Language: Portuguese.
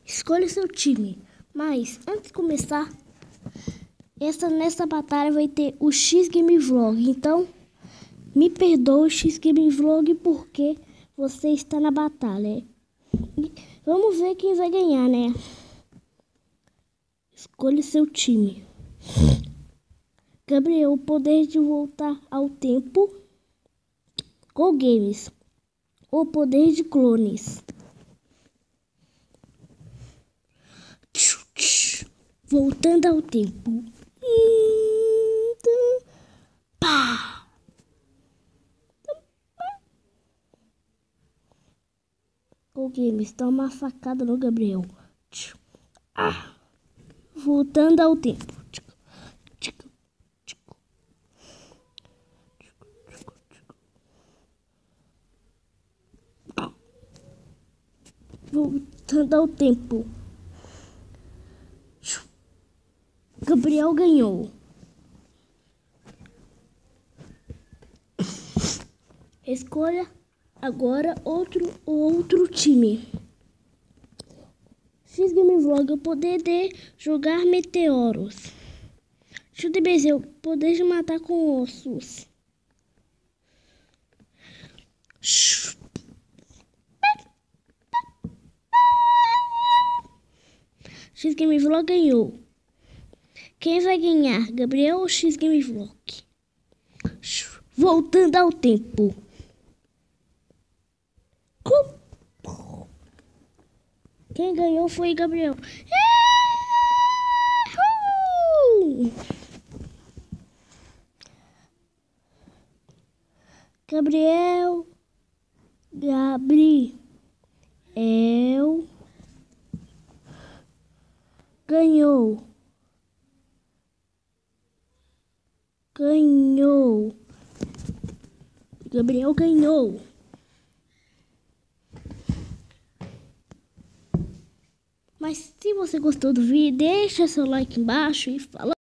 Escolha seu time. Mas, antes de começar, nessa batalha vai ter o X Game Vlog. Então, me perdoe, X Game Vlog, porque você está na batalha. Vamos ver quem vai ganhar, né? Escolha seu time. Gabriel, o poder de voltar ao tempo. Go Games. O poder de clones. Voltando ao tempo. Pá! Go Games, dá uma facada no Gabriel. Voltando ao tempo. Voltando ao tempo. Gabriel ganhou. Escolha agora outro time. X Game Vlog, o poder de jogar meteoros. Chute Bezerro, poder de matar com ossos. X Game Vlog ganhou. Quem vai ganhar? Gabriel ou X Game Vlog? Voltando ao tempo. Quem ganhou foi Gabriel. Gabriel ganhou. Gabriel ganhou. Mas se você gostou do vídeo, deixa seu like embaixo e fala.